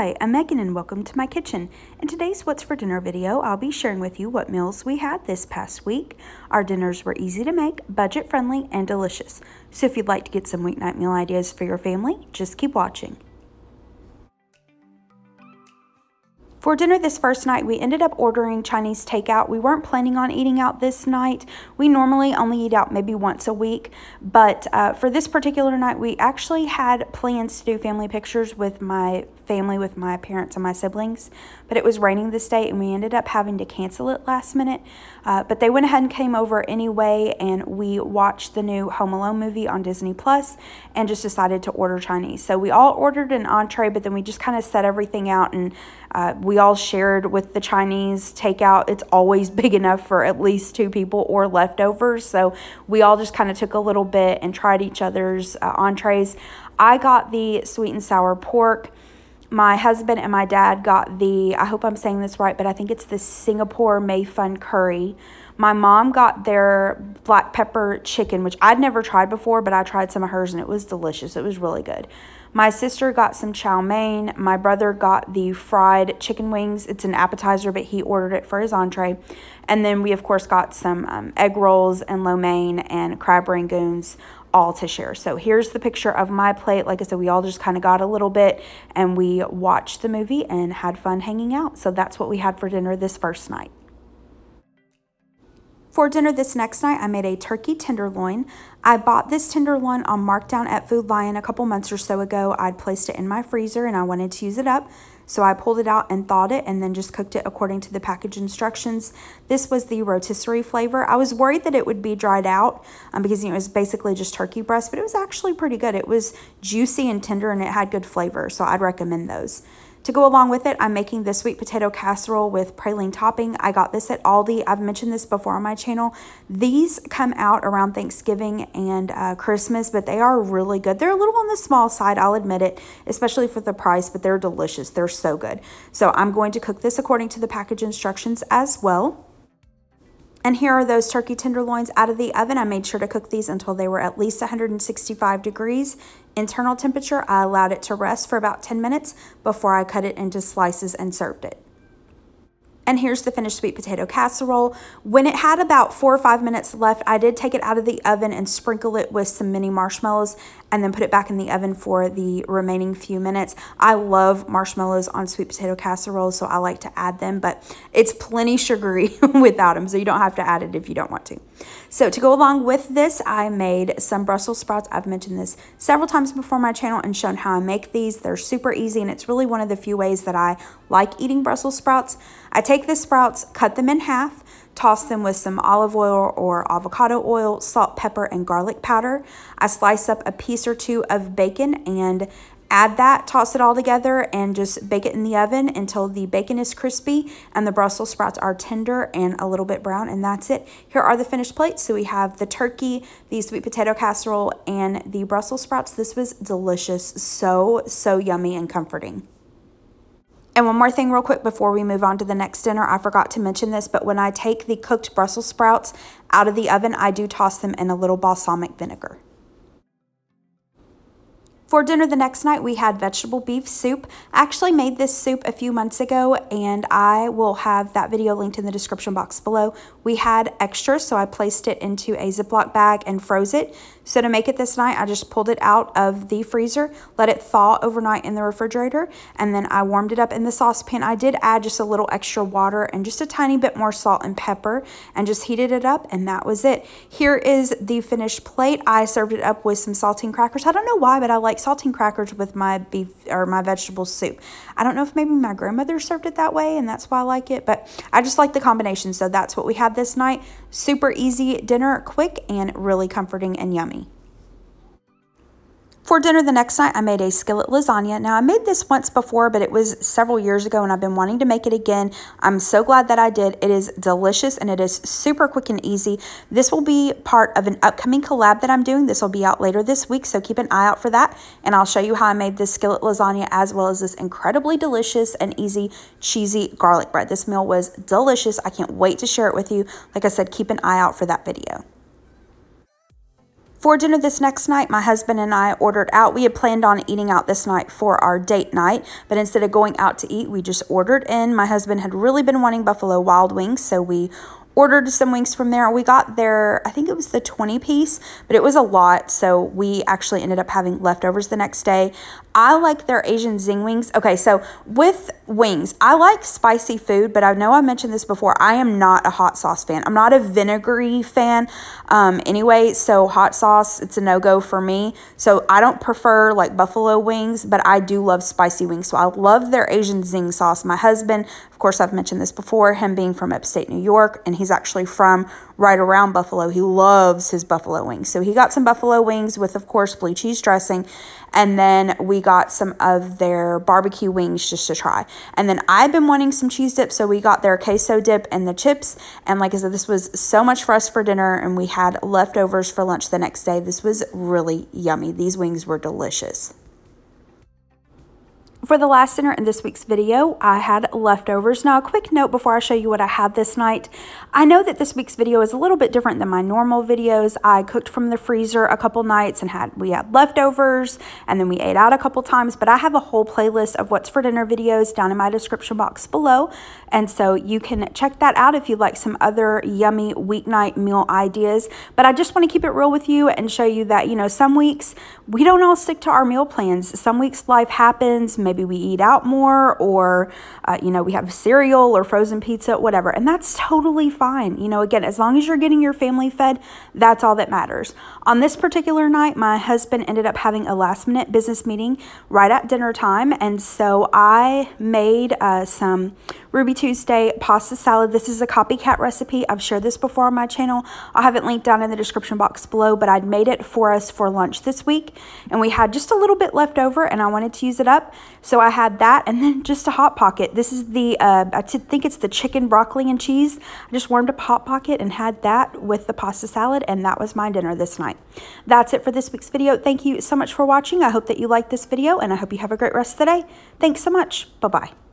Hi, I'm Megan and welcome to my kitchen. In today's What's for Dinner video, I'll be sharing with you what meals we had this past week. Our dinners were easy to make, budget friendly, and delicious. So if you'd like to get some weeknight meal ideas for your family, just keep watching. For dinner this first night, we ended up ordering Chinese takeout. We weren't planning on eating out this night. We normally only eat out maybe once a week, but for this particular night, we actually had plans to do family pictures with my family, with my parents and my siblings, but it was raining this day and we ended up having to cancel it last minute. But they went ahead and came over anyway, and we watched the new Home Alone movie on Disney Plus and just decided to order Chinese. So we all ordered an entree, but then we just kind of set everything out, and we all shared with the Chinese takeout. It's always big enough for at least 2 people or leftovers. So we all just kind of took a little bit and tried each other's entrees. I got the sweet and sour pork. My husband and my dad got the, I hope I'm saying this right, but I think it's the Singapore Mei Fun curry. My mom got their black pepper chicken, which I'd never tried before, but I tried some of hers and it was delicious. It was really good. My sister got some chow mein. My brother got the fried chicken wings. It's an appetizer, but he ordered it for his entree. And then we, of course, got some egg rolls and lo mein and crab rangoons, all to share. So here's the picture of my plate. Like I said, we all just kind of got a little bit and we watched the movie and had fun hanging out. So that's what we had for dinner this first night. For dinner this next night, I made a turkey tenderloin. I bought this tenderloin on markdown at Food Lion a couple months or so ago. I'd placed it in my freezer and I wanted to use it up. So I pulled it out and thawed it and then just cooked it according to the package instructions. This was the rotisserie flavor. I was worried that it would be dried out because it was basically just turkey breast, but it was actually pretty good. It was juicy and tender and it had good flavor, so I'd recommend those. To go along with it, I'm making this sweet potato casserole with praline topping. I got this at Aldi. I've mentioned this before on my channel. These come out around Thanksgiving and Christmas, but they are really good. They're a little on the small side, I'll admit it, especially for the price, but they're delicious. They're so good. So I'm going to cook this according to the package instructions as well. And here are those turkey tenderloins out of the oven. I made sure to cook these until they were at least 165 degrees. Internal temperature, I allowed it to rest for about 10 minutes before I cut it into slices and served it. And here's the finished sweet potato casserole. When it had about 4 or 5 minutes left, I did take it out of the oven and sprinkle it with some mini marshmallows and then put it back in the oven for the remaining few minutes. I love marshmallows on sweet potato casserole, so I like to add them, but it's plenty sugary without them, so you don't have to add it if you don't want to. So to go along with this, I made some Brussels sprouts. I've mentioned this several times before on my channel and shown how I make these. They're super easy, and it's really one of the few ways that I like eating Brussels sprouts. I take the sprouts, cut them in half, toss them with some olive oil or avocado oil, salt, pepper, and garlic powder. I slice up a piece or 2 of bacon and add that, toss it all together, and just bake it in the oven until the bacon is crispy and the Brussels sprouts are tender and a little bit brown, and that's it. Here are the finished plates. So we have the turkey, the sweet potato casserole, and the Brussels sprouts. This was delicious. So yummy and comforting. And one more thing real quick before we move on to the next dinner. I forgot to mention this, but when I take the cooked Brussels sprouts out of the oven, I do toss them in a little balsamic vinegar. For dinner the next night, we had vegetable beef soup. I actually made this soup a few months ago, and I will have that video linked in the description box below. We had extras, so I placed it into a Ziploc bag and froze it. So to make it this night, I just pulled it out of the freezer, let it thaw overnight in the refrigerator, and then I warmed it up in the saucepan. I did add just a little extra water and just a tiny bit more salt and pepper and just heated it up, and that was it. Here is the finished plate. I served it up with some saltine crackers. I don't know why, but I like saltine crackers with my beef or my vegetable soup. I don't know if maybe my grandmother served it that way and that's why I like it, but I just like the combination. So that's what we had this night. Super easy dinner, quick and really comforting and yummy. For dinner the next night, I made a skillet lasagna. Now, I made this once before, but it was several years ago, and I've been wanting to make it again. I'm so glad that I did. It is delicious, and it is super quick and easy. This will be part of an upcoming collab that I'm doing. This will be out later this week, so keep an eye out for that, and I'll show you how I made this skillet lasagna as well as this incredibly delicious and easy cheesy garlic bread. This meal was delicious. I can't wait to share it with you. Like I said, keep an eye out for that video. For dinner this next night, my husband and I ordered out. We had planned on eating out this night for our date night, but instead of going out to eat, we just ordered in. My husband had really been wanting Buffalo Wild Wings, so we ordered some wings from there. We got there, I think it was the 20 piece, but it was a lot, so we actually ended up having leftovers the next day. I like their Asian zing wings. Okay, so with wings, I like spicy food, but I know I mentioned this before. I am not a hot sauce fan. I'm not a vinegary fan anyway, so hot sauce, it's a no-go for me. So I don't prefer like buffalo wings, but I do love spicy wings. So I love their Asian zing sauce. My husband, of course, I've mentioned this before, him being from upstate New York, and he's actually from right around Buffalo. He loves his buffalo wings. So he got some buffalo wings with, of course, blue cheese dressing. And then we got some of their barbecue wings just to try. And then I've been wanting some cheese dip, so we got their queso dip and the chips. And like I said, this was so much for us for dinner, and we had leftovers for lunch the next day. This was really yummy. These wings were delicious. For the last dinner in this week's video, I had leftovers. Now, a quick note before I show you what I had this night. I know that this week's video is a little bit different than my normal videos. I cooked from the freezer a couple nights and we had leftovers, and then we ate out a couple times, but I have a whole playlist of what's for dinner videos down in my description box below, and so you can check that out if you'd like some other yummy weeknight meal ideas. But I just want to keep it real with you and show you that, you know, some weeks we don't all stick to our meal plans. Some weeks life happens, maybe we eat out more, or you know, we have cereal or frozen pizza, whatever, and that's totally fine. You know, again, as long as you're getting your family fed, that's all that matters. On this particular night, my husband ended up having a last-minute business meeting right at dinner time, and so I made some Ruby Tuesday pasta salad. This is a Copycat recipe. I've shared this before on my channel. I'll have it linked down in the description box below, but I'd made it for us for lunch this week, and we had just a little bit left over, and I wanted to use it up, so I had that, and then just a Hot Pocket. This is the, I think it's the chicken broccoli and cheese. I just warmed up a Hot Pocket and had that with the pasta salad, and that was my dinner this night. That's it for this week's video. Thank you so much for watching. I hope that you liked this video, and I hope you have a great rest of the day. Thanks so much. Bye-bye.